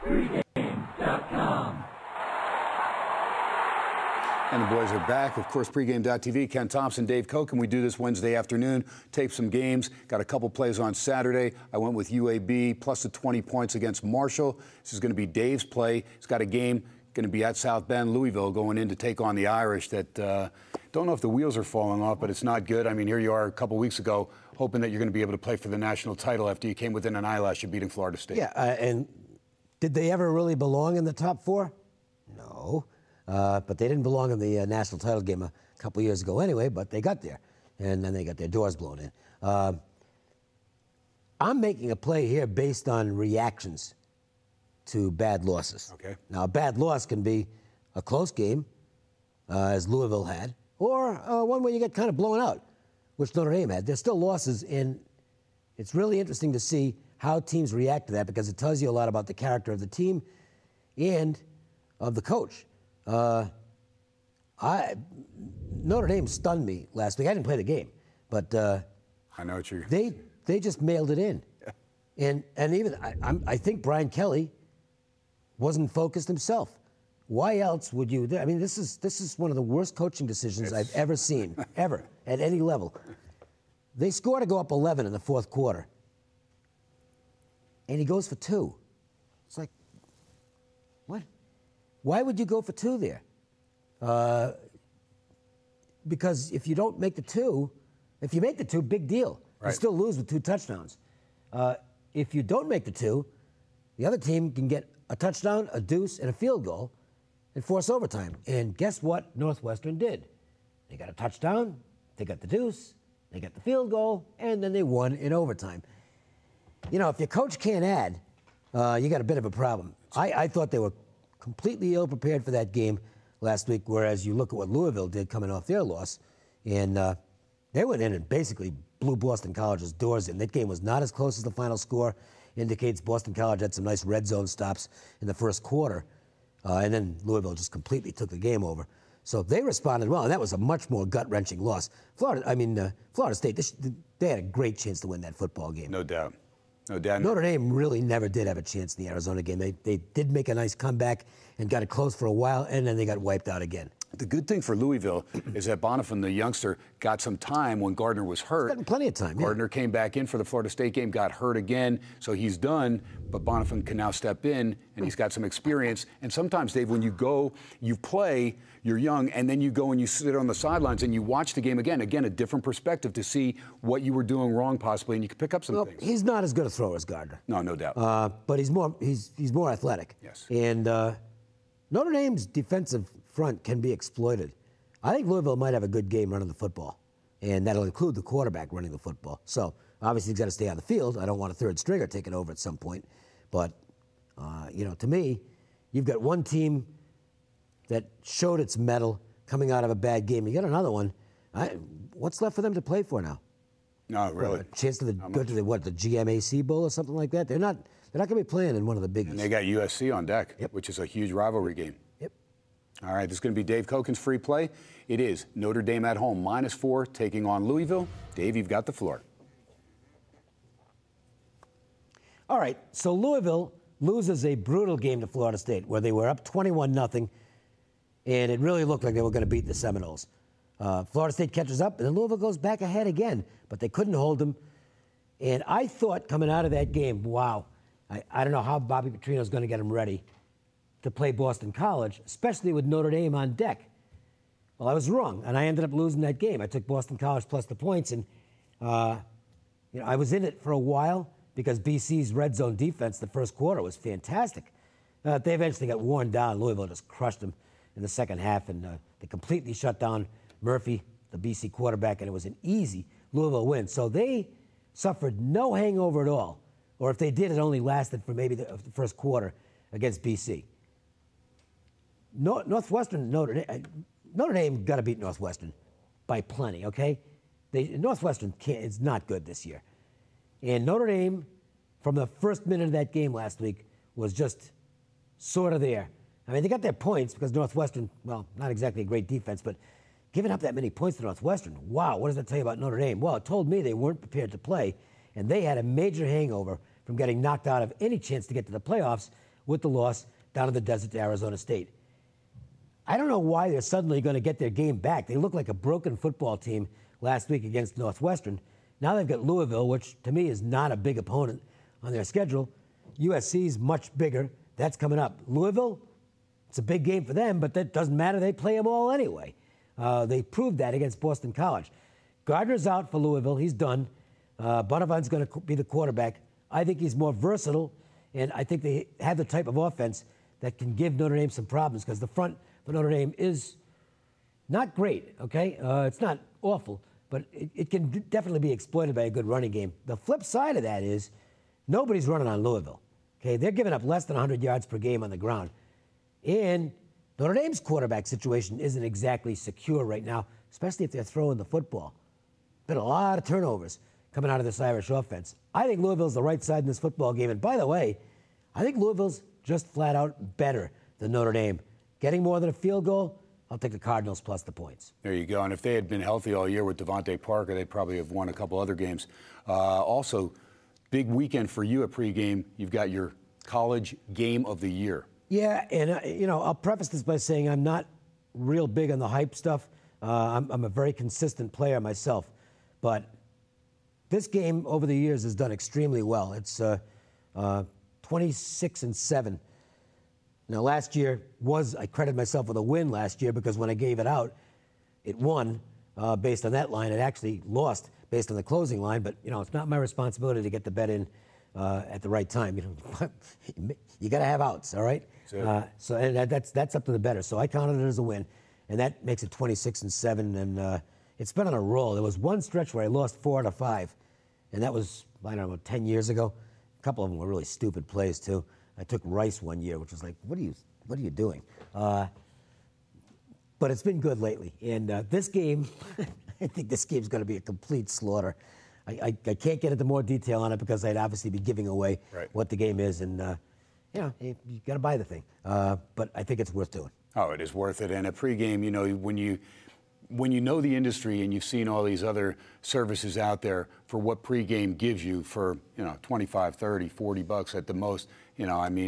Pregame.com. And the boys are back. Of course, pregame.tv. Ken Thomson, Dave Cokin. We do this Wednesday afternoon. Tape some games. Got a couple plays on Saturday. I went with UAB plus the 20 points against Marshall. This is going to be Dave's play. He's got a game going to be at South Bend, Louisville, going in to take on the Irish. That don't know if the wheels are falling off, but it's not good. I mean, here you are a couple weeks ago, hoping that you're going to be able to play for the national title after you came within an eyelash of beating Florida State. Yeah, and did they ever really belong in the top four? No. But they didn't belong in the national title game a couple years ago anyway, but they got there. And then they got their doors blown in. I'm making a play here based on reactions to bad losses. Okay. Now, a bad loss can be a close game, as Louisville had, or one where you get kind of blown out, which Notre Dame had. There's still losses, and it's really interesting to see how teams react to that because it tells you a lot about the character of the team and of the coach. Notre Dame stunned me last week. I didn't play the game, but I know what you're. They just mailed it in, and even I think Brian Kelly wasn't focused himself. Why else would you? I mean, this is one of the worst coaching decisions I've ever seen, ever at any level. They score to go up 11 in the fourth quarter, and he goes for 2. It's like, what? Why would you go for 2 there? Because if you don't make the 2, if you make the 2, big deal. Right. You still lose with 2 touchdowns. If you don't make the 2, the other team can get a touchdown, a deuce, and a field goal and force overtime. And guess what Northwestern did? They got a touchdown, they got the deuce, they got the field goal, and then they won in overtime. You know, if your coach can't add, you got a bit of a problem. I thought they were completely ill-prepared for that game last week, whereas you look at what Louisville did coming off their loss, and they went in and basically blew Boston College's doors in. That game was not as close as the final score indicates. Boston College had some nice red zone stops in the first quarter, and then Louisville just completely took the game over. So they responded well, and that was a much more gut-wrenching loss. Florida State, they had a great chance to win that football game. No doubt. No doubt. Notre Dame really never did have a chance in the Arizona game. They did make a nice comeback and got it close for a while, and then they got wiped out again. The good thing for Louisville is that Bonifant, the youngster, got some time when Gardner was hurt. He's gotten plenty of time. Gardner came back in for the Florida State game, got hurt again, so he's done. But Bonifant can now step in, and he's got some experience. And sometimes, Dave, when you go, you play, you're young, and then you go and you sit on the sidelines and you watch the game again. Again, a different perspective to see what you were doing wrong possibly, and you can pick up some things. He's not as good a thrower as Gardner. No, no doubt. But he's more athletic. Yes. And Notre Dame's defensive front can be exploited. I think Louisville might have a good game running the football, and that'll include the quarterback running the football. So obviously he's got to stay on the field. I don't want a third stringer taking over at some point. But, you know, to me, you've got one team that showed its mettle coming out of a bad game. You got another one. What's left for them to play for now? No, really. A chance to go to the GMAC Bowl or something like that? They're not going to be playing in one of the big. And they got USC on deck, which is a huge rivalry game. Yep. All right, this is going to be Dave Cokin's free play. It is Notre Dame at home, -4, taking on Louisville. Dave, you've got the floor. All right, so Louisville loses a brutal game to Florida State where they were up 21-0, and it really looked like they were going to beat the Seminoles. Florida State catches up, and then Louisville goes back ahead again, but they couldn't hold them. And I thought coming out of that game, wow, I don't know how Bobby Petrino's going to get them ready to play Boston College, especially with Notre Dame on deck. Well, I was wrong, and I ended up losing that game. I took Boston College plus the points, and you know, I was in it for a while because BC's red zone defense the first quarter was fantastic. They eventually got worn down. Louisville just crushed them in the second half, and they completely shut down Murphy, the BC quarterback, and it was an easy Louisville win. So they suffered no hangover at all, or if they did, it only lasted for maybe the first quarter against BC. Notre Dame got to beat Northwestern by plenty, okay? Northwestern is not good this year. And Notre Dame, from the first minute of that game last week, was just sort of there. I mean, they got their points because Northwestern, well, not exactly a great defense, but giving up that many points to Northwestern, wow, what does that tell you about Notre Dame? Well, it told me they weren't prepared to play, and they had a major hangover from getting knocked out of any chance to get to the playoffs with the loss down in the desert to Arizona State. I don't know why they're suddenly going to get their game back. They look like a broken football team last week against Northwestern. Now they've got Louisville, which to me is not a big opponent on their schedule. USC's much bigger. That's coming up. Louisville, it's a big game for them, but that doesn't matter. They play them all anyway. They proved that against Boston College. Gardner's out for Louisville. He's done. Bonavant's going to be the quarterback. I think he's more versatile, and I think they have the type of offense that can give Notre Dame some problems because the front for Notre Dame is not great, okay? It's not awful, but it can definitely be exploited by a good running game. The flip side of that is nobody's running on Louisville, okay? They're giving up less than 100 yards per game on the ground. And Notre Dame's quarterback situation isn't exactly secure right now, especially if they're throwing the football. Been a lot of turnovers coming out of this Irish offense. I think Louisville's the right side in this football game. And by the way, I think Louisville's just flat out better than Notre Dame. Getting more than a field goal, I'll take the Cardinals plus the points. There you go. And if they had been healthy all year with Devontae Parker, they'd probably have won a couple other games. Also, big weekend for you at pregame. You've got your college game of the year. Yeah, and, I'll preface this by saying I'm not real big on the hype stuff. I'm a very consistent player myself. But this game over the years has done extremely well. It's 26-7. Now, last year I credited myself with a win last year because when I gave it out, it won based on that line. It actually lost based on the closing line. But, it's not my responsibility to get the bet in at the right time. You got to have outs, all right? Sure. And that's up to the bettor. So I counted it as a win, and that makes it 26-7. And it's been on a roll. There was one stretch where I lost 4 out of 5, and that was 10 years ago. A couple of them were really stupid plays too. I took Rice one year, which was like, what are you doing? But it's been good lately. And this game, I think this game's going to be a complete slaughter. I can't get into more detail on it because I'd obviously be giving away what the game is, and you got to buy the thing. But I think it's worth doing. Oh, it is worth it. And at pregame, when you know the industry and you've seen all these other services out there for what pregame gives you for, $25, $30, $40 at the most,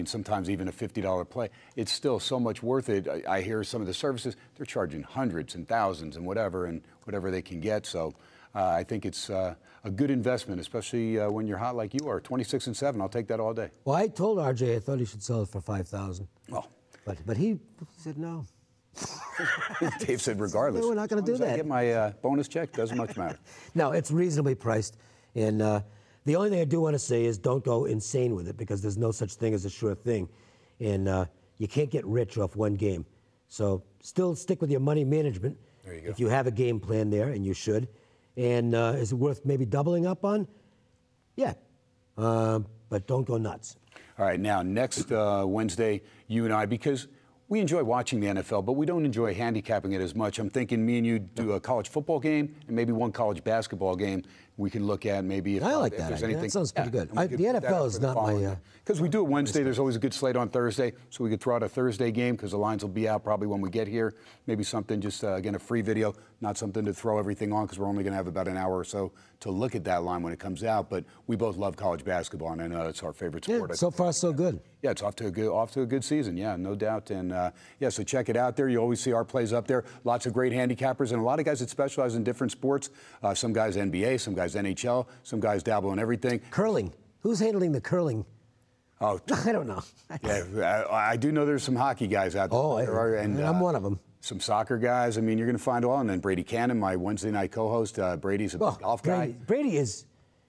sometimes even a $50 play, it's still so much worth it. I hear some of the services, they're charging hundreds and thousands and whatever they can get. So I think it's a good investment, especially when you're hot like you are. 26-7, I'll take that all day. Well, I told RJ I thought he should sell it for $5,000. Well, but he said no. Dave said regardless. No, we're not going to do that. I get my bonus check, doesn't much matter. No, it's reasonably priced. And the only thing I do want to say is don't go insane with it because there's no such thing as a sure thing. And you can't get rich off one game. So still stick with your money management. There you go. If you have a game plan there, and you should. And is it worth maybe doubling up on? Yeah. But don't go nuts. All right, now, next Wednesday, you and I, because we enjoy watching the NFL, but we don't enjoy handicapping it as much. I'm thinking me and you do a college football game and maybe one college basketball game. We can look at maybe if, I like if that. there's anything. That sounds pretty good. The NFL is not my... Because we do it Wednesday, there's always a good slate on Thursday, so we could throw out a Thursday game because the lines will be out probably when we get here. Maybe something just, again, a free video, not something to throw everything on because we're only going to have about an hour or so to look at that line when it comes out. But we both love college basketball, and I know it's our favorite sport. Yeah, so far, so good. Yeah, it's off to a good season. Yeah, no doubt. And so check it out there. You always see our plays up there. Lots of great handicappers and a lot of guys that specialize in different sports. Some guys NBA, some guys NHL, some guys dabble in everything. Curling. Who's handling the curling? Oh, I don't know. Yeah, I do know there's some hockey guys out there. Oh, and I'm one of them. Some soccer guys. I mean, you're going to find all. And then Brady Cannon, my Wednesday night co-host. Brady's a golf guy. Brady is,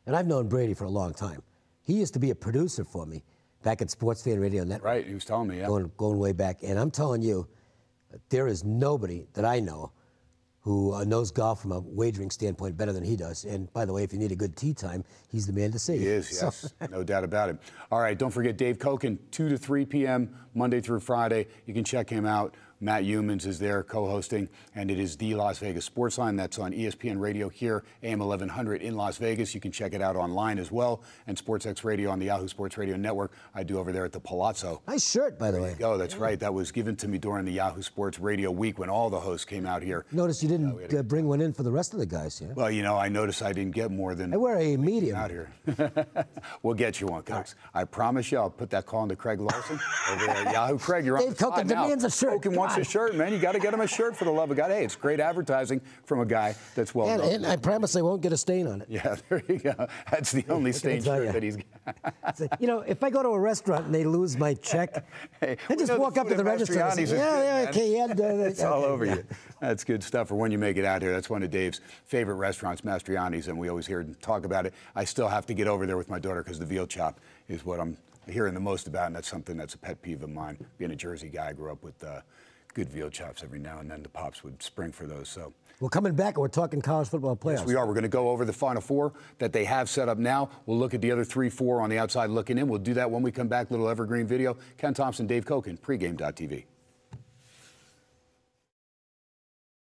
and I've known Brady for a long time. He used to be a producer for me back at Sports Fan Radio Network. Right, he was telling me, yeah. Going way back. And I'm telling you, there is nobody that I know who knows golf from a wagering standpoint better than he does. And by the way, if you need a good tee time, he's the man to see. He is, yes. No doubt about it. All right, don't forget Dave Cokin, 2 to 3 p.m., Monday through Friday. You can check him out Matt Humans is there co-hosting, and it is the Las Vegas Sports Line. That's on ESPN Radio here, AM 1100 in Las Vegas. You can check it out online as well, and SportsX Radio on the Yahoo Sports Radio Network. I do over there at the Palazzo. Nice shirt, by the way. Oh, that's right. That was given to me during the Yahoo Sports Radio week when all the hosts came out here. Notice you didn't bring one in for the rest of the guys here. Well, you know, I noticed I didn't get more than... I wear a medium. Out here. We'll get you one, Cokes. Right. I promise you, I'll put that call into Craig Larson over there at Yahoo. Craig, you're on the spot now. Dave Cokin demands a shirt. Cokin wants a shirt, man. You got to get him a shirt for the love of God. Hey, it's great advertising from a guy that's well known. And I promise I won't get a stain on it. Yeah, there you go. That's the only stained shirt that he's got. You know, if I go to a restaurant and they lose my check, I just walk up to the register and say, okay, it's all over you. That's good stuff for when you make it out here. That's one of Dave's favorite restaurants, Mastriani's, and we always hear him talk about it. I still have to get over there with my daughter because the veal chop is what I'm hearing the most about, and that's something that's a pet peeve of mine. Being a Jersey guy, I grew up with good veal chops every now and then. The pops would spring for those. So we're coming back, and we're talking college football playoffs. Yes, we are. We're going to go over the Final Four that they have set up now. We'll look at the other 3-4 on the outside looking in. We'll do that when we come back. Little evergreen video. Ken Thomson, Dave Cokin, pregame.tv.